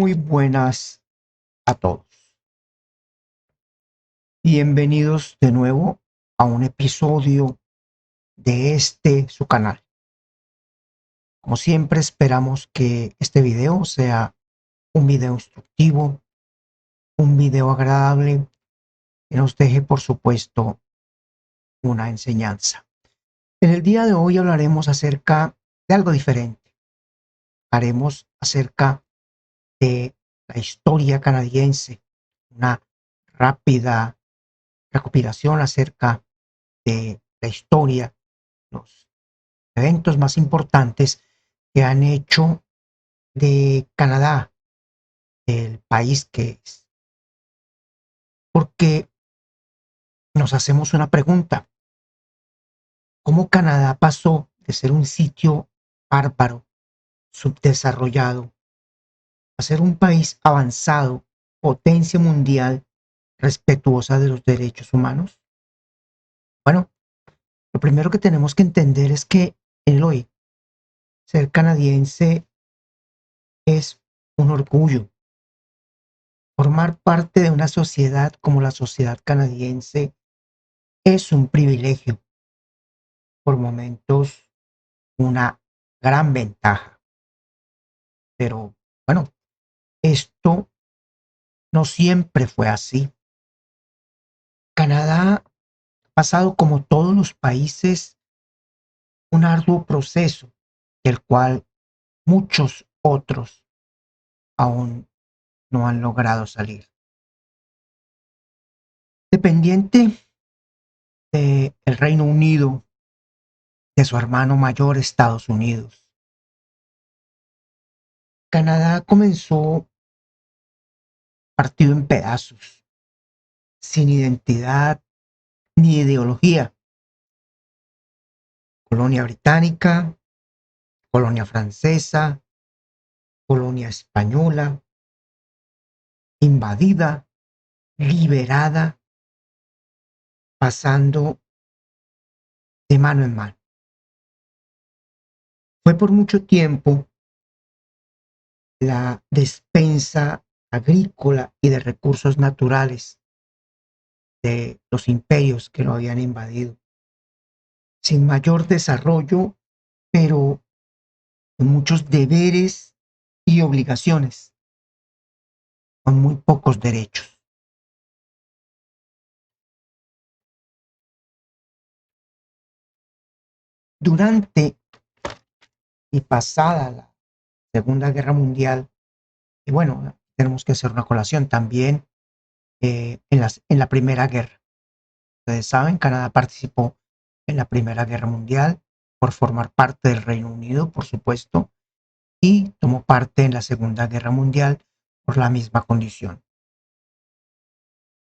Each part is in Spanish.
Muy buenas a todos. Bienvenidos de nuevo a un episodio de su canal. Como siempre, esperamos que este video sea un video instructivo, un video agradable, que nos deje, por supuesto, una enseñanza. En el día de hoy hablaremos acerca de algo diferente. Haremos acerca de la historia canadiense, una rápida recopilación acerca de la historia, los eventos más importantes que han hecho de Canadá el país que es. Porque nos hacemos una pregunta: ¿cómo Canadá pasó de ser un sitio bárbaro, subdesarrollado, a ser un país avanzado, potencia mundial, respetuosa de los derechos humanos? Bueno, lo primero que tenemos que entender es que el hoy ser canadiense es un orgullo. Formar parte de una sociedad como la sociedad canadiense es un privilegio, por momentos una gran ventaja. Pero bueno, esto no siempre fue así. Canadá ha pasado, como todos los países, un arduo proceso del cual muchos otros aún no han logrado salir. Dependiente del Reino Unido, de su hermano mayor Estados Unidos, Canadá comenzó partido en pedazos, sin identidad ni ideología. Colonia británica, colonia francesa, colonia española, invadida, liberada, pasando de mano en mano. Fue por mucho tiempo la despensa agrícola y de recursos naturales de los imperios que lo habían invadido, sin mayor desarrollo, pero con muchos deberes y obligaciones, con muy pocos derechos. Durante y pasada la Segunda Guerra Mundial, y bueno, tenemos que hacer una colación también en la Primera Guerra. Ustedes saben, Canadá participó en la Primera Guerra Mundial por formar parte del Reino Unido, por supuesto, y tomó parte en la Segunda Guerra Mundial por la misma condición.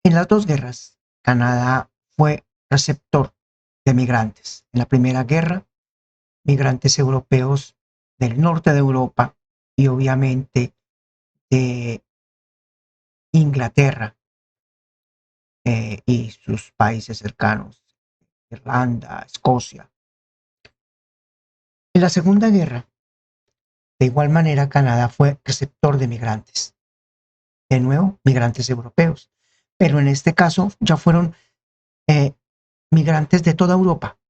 En las dos guerras, Canadá fue receptor de migrantes. En la Primera Guerra, migrantes europeos del norte de Europa y obviamente de Inglaterra y sus países cercanos, Irlanda, Escocia. En la Segunda Guerra, de igual manera, Canadá fue receptor de migrantes. De nuevo, migrantes europeos. Pero en este caso ya fueron eh, migrantes de toda Europa.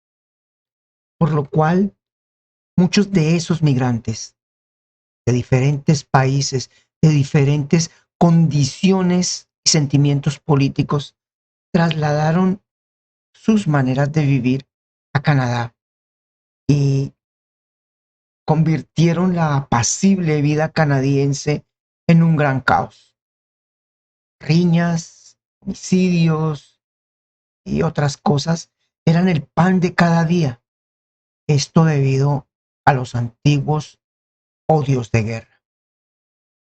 Por lo cual, muchos de esos migrantes de diferentes países, de diferentes condiciones y sentimientos políticos, trasladaron sus maneras de vivir a Canadá y convirtieron la apacible vida canadiense en un gran caos. Riñas, homicidios y otras cosas eran el pan de cada día. Esto debido a los antiguos odios de guerra.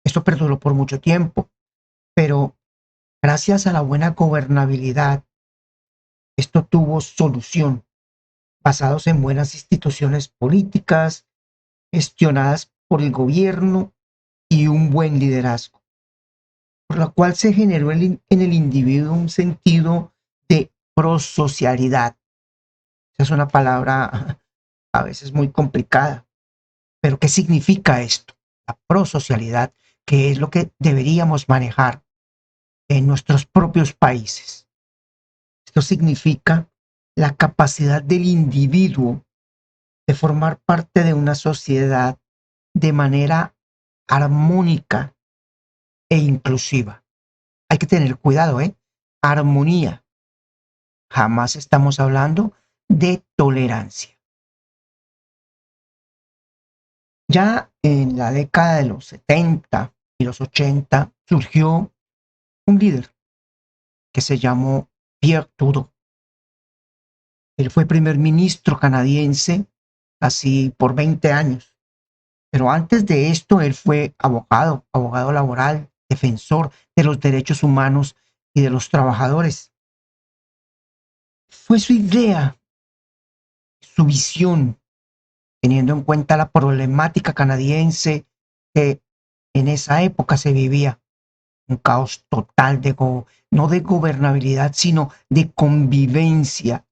Esto perduró por mucho tiempo, pero gracias a la buena gobernabilidad, esto tuvo solución, basados en buenas instituciones políticas, gestionadas por el gobierno y un buen liderazgo, por lo cual se generó en el individuo un sentido de prosocialidad. Esa es una palabra a veces muy complicada, pero ¿qué significa esto? La prosocialidad, que es lo que deberíamos manejar en nuestros propios países. Esto significa la capacidad del individuo de formar parte de una sociedad de manera armónica e inclusiva. Hay que tener cuidado, ¿eh? Armonía. Jamás estamos hablando de tolerancia. Ya en la década de los 70 y los 80 surgió un líder que se llamó Pierre Trudeau. Él fue primer ministro canadiense así por 20 años. Pero antes de esto, él fue abogado, abogado laboral, defensor de los derechos humanos y de los trabajadores. Fue su idea, su visión, teniendo en cuenta la problemática canadiense que en esa época se vivía, un caos total no de gobernabilidad, sino de convivencia,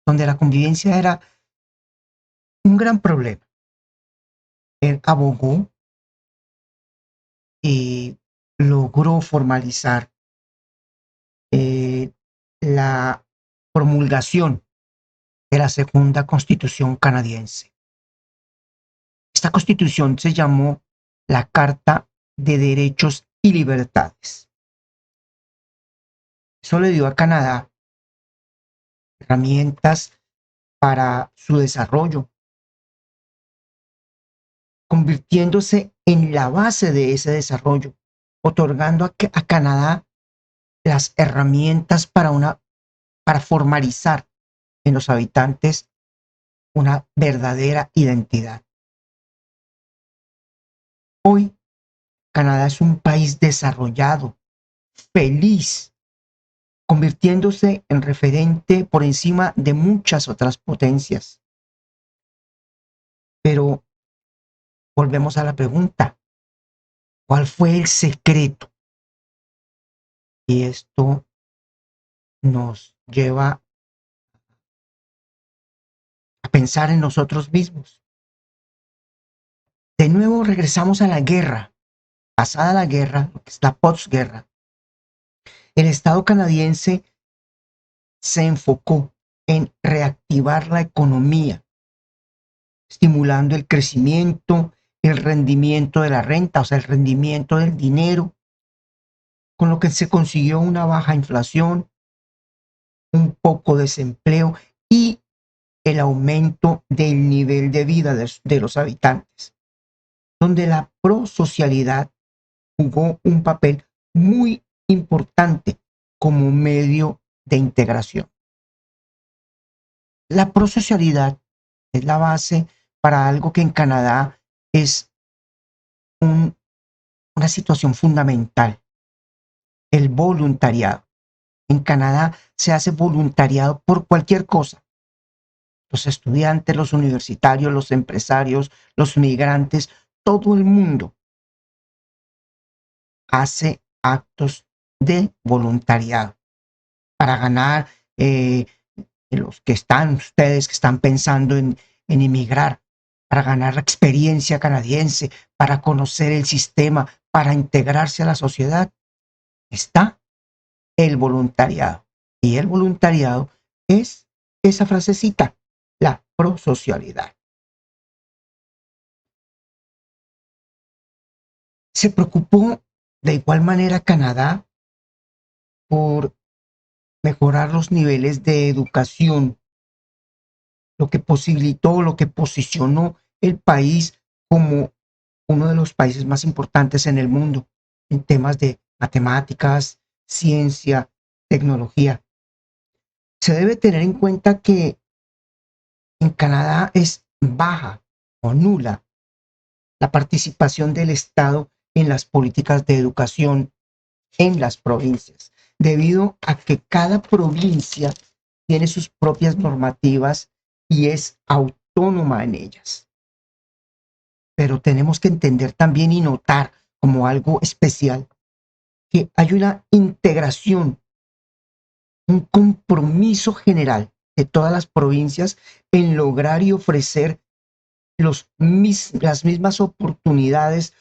donde la convivencia era un gran problema. Él abogó y logró formalizar la promulgación de la segunda constitución canadiense. Esta constitución se llamó la Carta de Derechos y Libertades. Eso le dio a Canadá herramientas para su desarrollo, convirtiéndose en la base de ese desarrollo, otorgando a Canadá las herramientas para formalizar en los habitantes una verdadera identidad. Hoy, Canadá es un país desarrollado, feliz, convirtiéndose en referente por encima de muchas otras potencias. Pero volvemos a la pregunta, ¿cuál fue el secreto? Y esto nos lleva a pensar en nosotros mismos. De nuevo regresamos a la guerra. Pasada la guerra, lo que es la posguerra, el Estado canadiense se enfocó en reactivar la economía, estimulando el crecimiento, el rendimiento de la renta, o sea, el rendimiento del dinero, con lo que se consiguió una baja inflación, un poco de desempleo y el aumento del nivel de vida de los habitantes, donde la prosocialidad jugó un papel muy importante como medio de integración. La prosocialidad es la base para algo que en Canadá es una situación fundamental, el voluntariado. En Canadá se hace voluntariado por cualquier cosa. Los estudiantes, los universitarios, los empresarios, los migrantes, todo el mundo hace actos de voluntariado para ganar, ustedes que están pensando en emigrar, para ganar la experiencia canadiense, para conocer el sistema, para integrarse a la sociedad, está el voluntariado. Y el voluntariado es esa frasecita, la prosocialidad. Se preocupó de igual manera Canadá por mejorar los niveles de educación, lo que posibilitó, lo que posicionó el país como uno de los países más importantes en el mundo en temas de matemáticas, ciencia, tecnología. Se debe tener en cuenta que en Canadá es baja o nula la participación del Estado en las políticas de educación en las provincias, debido a que cada provincia tiene sus propias normativas y es autónoma en ellas. Pero tenemos que entender también y notar como algo especial que hay una integración, un compromiso general de todas las provincias en lograr y ofrecer las mismas oportunidades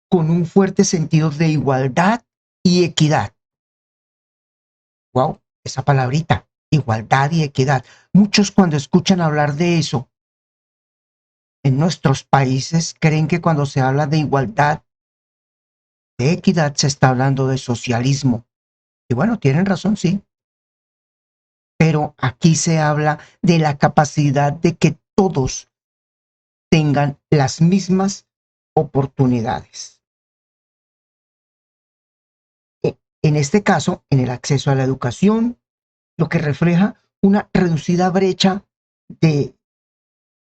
con un fuerte sentido de igualdad y equidad. Wow, esa palabrita, igualdad y equidad. Muchos cuando escuchan hablar de eso en nuestros países creen que cuando se habla de igualdad, de equidad, se está hablando de socialismo. Y bueno, tienen razón, sí, pero aquí se habla de la capacidad de que todos tengan las mismas oportunidades. En este caso, en el acceso a la educación, lo que refleja una reducida brecha de,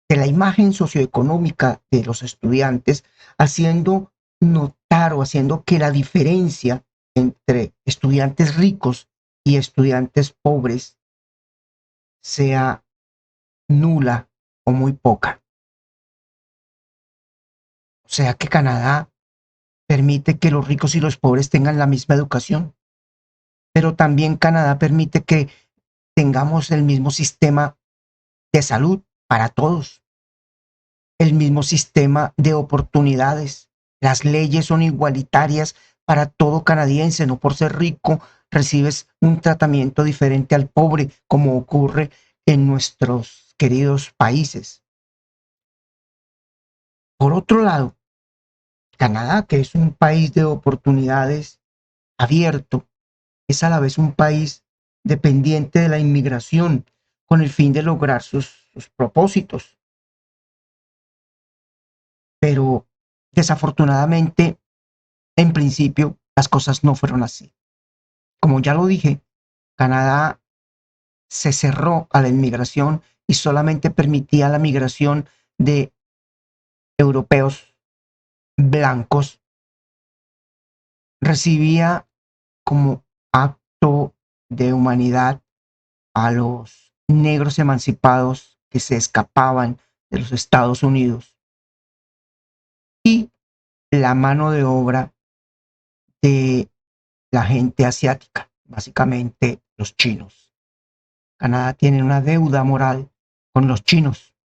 de la imagen socioeconómica de los estudiantes, haciendo notar o haciendo que la diferencia entre estudiantes ricos y estudiantes pobres sea nula o muy poca. O sea que Canadá permite que los ricos y los pobres tengan la misma educación, pero también Canadá permite que tengamos el mismo sistema de salud para todos, el mismo sistema de oportunidades. Las leyes son igualitarias para todo canadiense, no por ser rico recibes un tratamiento diferente al pobre, como ocurre en nuestros queridos países. Por otro lado, Canadá, que es un país de oportunidades abierto, es a la vez un país dependiente de la inmigración con el fin de lograr sus propósitos. Pero desafortunadamente, en principio, las cosas no fueron así. Como ya lo dije, Canadá se cerró a la inmigración y solamente permitía la migración de europeos blancos. Recibía como acto de humanidad a los negros emancipados que se escapaban de los Estados Unidos y la mano de obra de la gente asiática, básicamente los chinos. Canadá tiene una deuda moral con los chinos.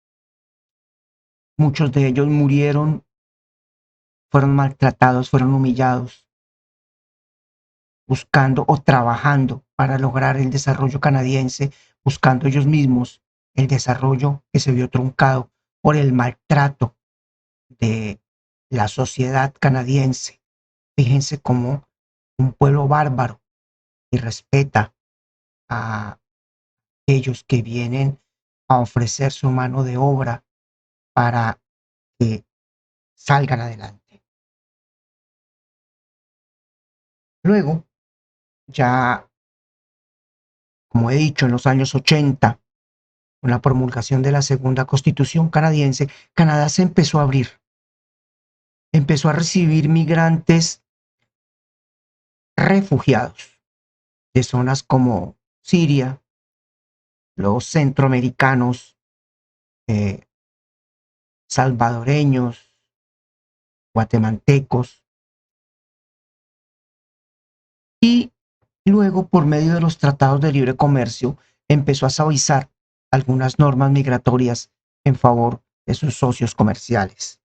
Muchos de ellos murieron, fueron maltratados, fueron humillados, buscando o trabajando para lograr el desarrollo canadiense, buscando ellos mismos el desarrollo que se vio truncado por el maltrato de la sociedad canadiense. Fíjense cómo un pueblo bárbaro y respeta a aquellos que vienen a ofrecer su mano de obra para que salgan adelante. Luego, ya como he dicho, en los años 80, con la promulgación de la segunda constitución canadiense, Canadá se empezó a abrir, empezó a recibir migrantes refugiados de zonas como Siria, los centroamericanos, eh, salvadoreños, guatemaltecos, y luego por medio de los tratados de libre comercio empezó a suavizar algunas normas migratorias en favor de sus socios comerciales.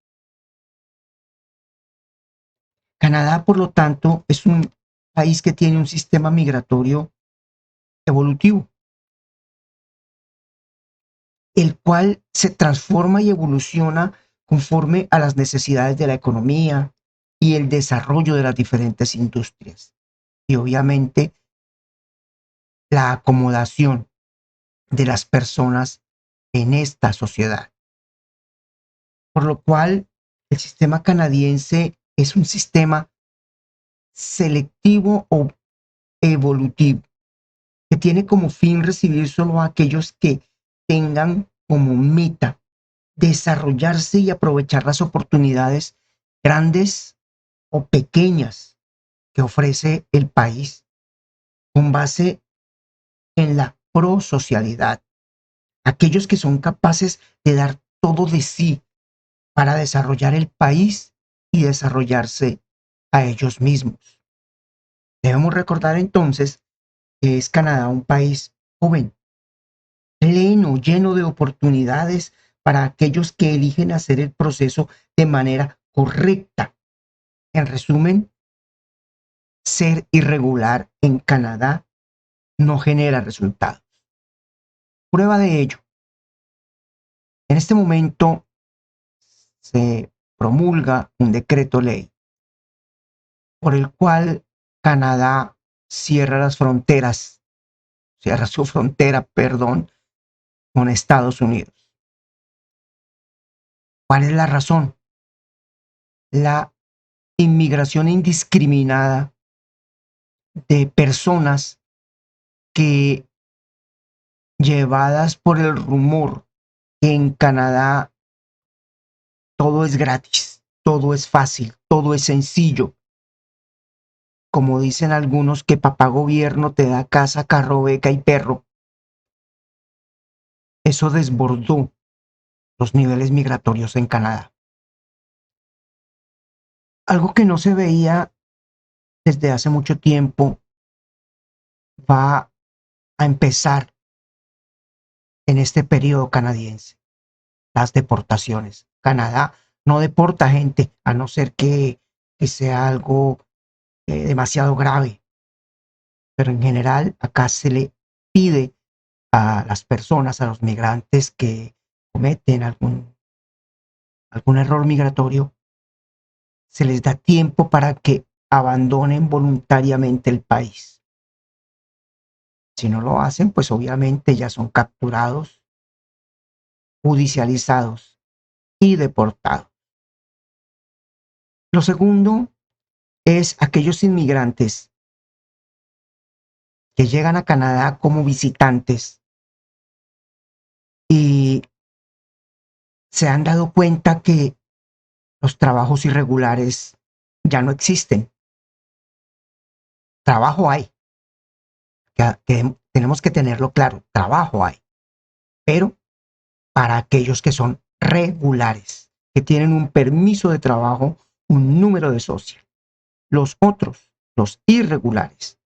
Canadá, por lo tanto, es un país que tiene un sistema migratorio evolutivo, el cual se transforma y evoluciona conforme a las necesidades de la economía y el desarrollo de las diferentes industrias. Y obviamente la acomodación de las personas en esta sociedad. Por lo cual, el sistema canadiense es un sistema selectivo o evolutivo, que tiene como fin recibir solo a aquellos que tengan como meta desarrollarse y aprovechar las oportunidades grandes o pequeñas que ofrece el país con base en la prosocialidad. Aquellos que son capaces de dar todo de sí para desarrollar el país y desarrollarse a ellos mismos. Debemos recordar entonces que es Canadá un país joven, pleno, lleno de oportunidades para aquellos que eligen hacer el proceso de manera correcta, En resumen, ser irregular en Canadá no genera resultados. Prueba de ello, en este momento se promulga un decreto ley por el cual Canadá cierra su frontera, perdón, con Estados Unidos. ¿Cuál es la razón? La inmigración indiscriminada de personas que, llevadas por el rumor que en Canadá todo es gratis, todo es fácil, todo es sencillo, como dicen algunos, que papá gobierno te da casa, carro, beca y perro, eso desbordó los niveles migratorios en Canadá. Algo que no se veía desde hace mucho tiempo va a empezar en este periodo canadiense: las deportaciones. Canadá no deporta gente a no ser que sea algo demasiado grave, pero en general acá se le pide a las personas, a los migrantes que cometen algún error migratorio, se les da tiempo para que abandonen voluntariamente el país. Si no lo hacen, pues obviamente ya son capturados, judicializados y deportados. Lo segundo es aquellos inmigrantes que llegan a Canadá como visitantes y se han dado cuenta que los trabajos irregulares ya no existen. Trabajo hay, que tenemos que tenerlo claro, trabajo hay, pero para aquellos que son regulares, que tienen un permiso de trabajo, un número de social. Los otros, los irregulares,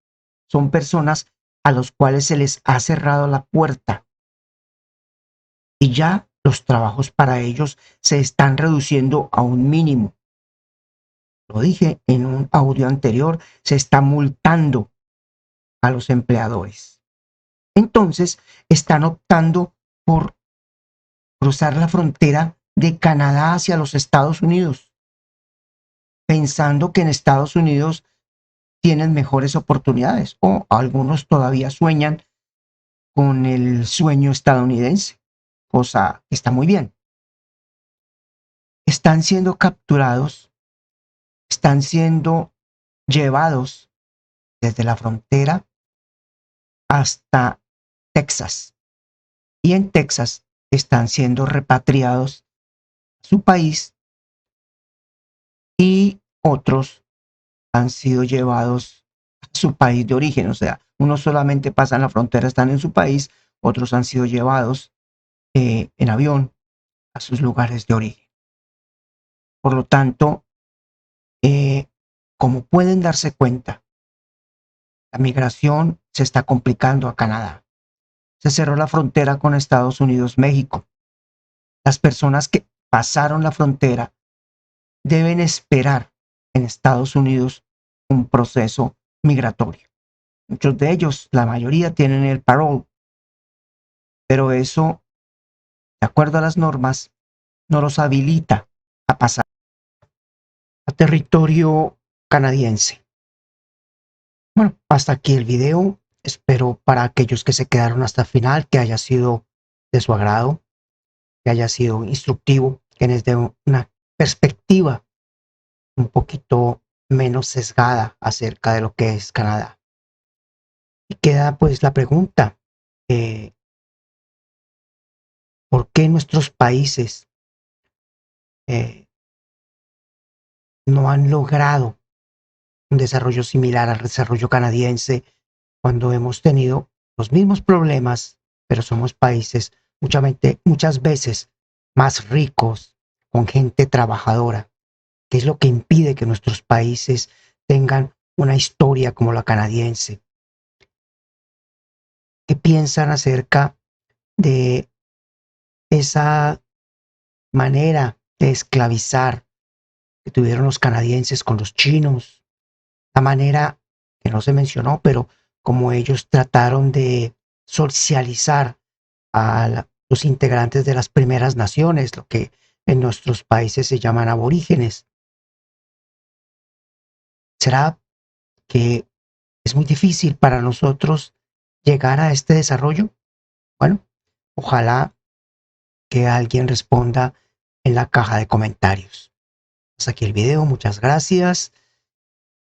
son personas a los cuales se les ha cerrado la puerta y ya los trabajos para ellos se están reduciendo a un mínimo. Lo dije en un audio anterior, se está multando a los empleadores. Entonces, están optando por cruzar la frontera de Canadá hacia los Estados Unidos, pensando que en Estados Unidos tienen mejores oportunidades, o algunos todavía sueñan con el sueño estadounidense, cosa que está muy bien. Están siendo capturados, están siendo llevados desde la frontera hasta Texas, y en Texas están siendo repatriados a su país y otros han sido llevados a su país de origen. O sea, unos solamente pasan la frontera, están en su país, otros han sido llevados en avión a sus lugares de origen. Por lo tanto, como pueden darse cuenta, la migración se está complicando a Canadá. Se cerró la frontera con Estados Unidos, México. Las personas que pasaron la frontera deben esperar en Estados Unidos un proceso migratorio. Muchos de ellos, la mayoría, tienen el parole, pero eso, de acuerdo a las normas, no los habilita a pasar a territorio canadiense. Bueno, hasta aquí el video. Espero, para aquellos que se quedaron hasta el final, que haya sido de su agrado, que haya sido instructivo, que les dé una perspectiva un poquito menos sesgada acerca de lo que es Canadá. Y queda pues la pregunta, eh, ¿por qué nuestros países eh, no han logrado un desarrollo similar al desarrollo canadiense cuando hemos tenido los mismos problemas, pero somos países muchas veces más ricos, con gente trabajadora? ¿Qué es lo que impide que nuestros países tengan una historia como la canadiense? ¿Qué piensan acerca de esa manera de esclavizar que tuvieron los canadienses con los chinos, la manera que no se mencionó, pero como ellos trataron de socializar a los integrantes de las primeras naciones, lo que en nuestros países se llaman aborígenes. ¿Será que es muy difícil para nosotros llegar a este desarrollo? Bueno, ojalá que alguien responda en la caja de comentarios. Hasta aquí el video, muchas gracias,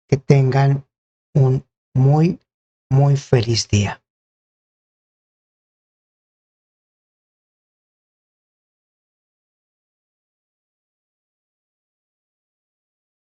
que tengan un muy, muy feliz día.